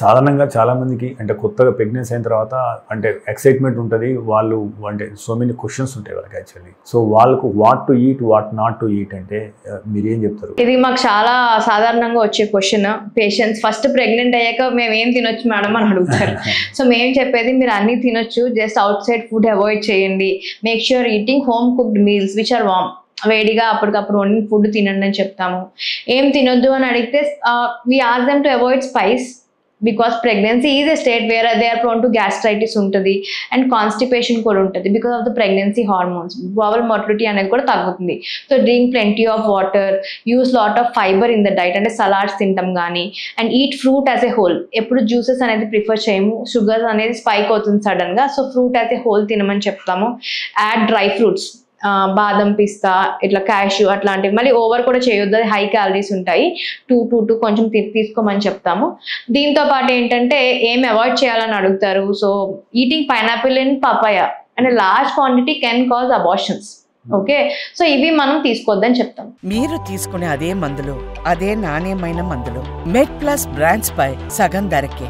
సాధారణంగా చాలా మందికి అంటే కొత్తగా ప్రెగ్నెన్సీ అయిన తర్వాత అంటే ఎక్సైట్మెంట్ ఉంటుంది. వాళ్ళు అంటే సో మెనీ క్వశ్చన్స్ ఉంటాయి వాళ్ళకి యాక్చువల్లీ. సో వాళ్ళకు what to eat, what not to eat అంటే మీరేం చెప్తారు? ఇది మాకు చాలా సాధారణంగా వచ్చే క్వశ్చన్. పేషెంట్స్ ఫస్ట్ ప్రెగ్నెంట్ అయ్యాక మేము ఏం తినొచ్చు మేడం అని అడుగుతారు. సో మేము చెప్పేది మీరు అన్ని తినొచ్చు, just outside food avoid చేయండి. Make sure eating home cooked meals which are warm. వేడిగా అప్పటికప్పుడు వండిన ఫుడ్ తినండి అని చెప్తాము. ఏం తినొద్దు అని అడిగితే we ask them to avoid spice. Because pregnancy is a state where they are prone to gastritis ఉంటుంది అండ్ కాన్స్టిపేషన్ కూడా ఉంటుంది. Because of the pregnancy hormones bowel motility అనేది కూడా తగ్గుతుంది. So drink plenty of water, use lot of fibre in the diet, అంటే salads తింటాం కానీ, and eat fruit as a whole. ఎప్పుడు జ్యూసెస్ అనేది ప్రిఫర్ చేయము, షుగర్ అనేది స్పైక్ అవుతుంది సడన్గా. So fruit as a whole తినమని చెప్తాము. యాడ్ డ్రై ఫ్రూట్స్, బాదం, పిస్తా, ఇట్లా క్యాష్యూ అట్లాంటివి. మళ్ళీ ఓవర్ కూడా చేయొద్దు, అది హై క్యాలరీస్ ఉంటాయి. టూ కొంచెం తీసుకోమని చెప్తాము. దీంతో పాటు ఏంటంటే ఏం అవాయిడ్ చేయాలని అడుగుతారు. So eating pineapple and papaya and large quantity can cause abortions. Okay, so ఇవి మనం తీసుకోవద్దని చెప్తాం. మీరు తీసుకునే అదే మందులు, అదే నాణ్యమైన మందులు మెడ్ ప్లస్ బ్రాండ్స్ పై సగం ధరకే.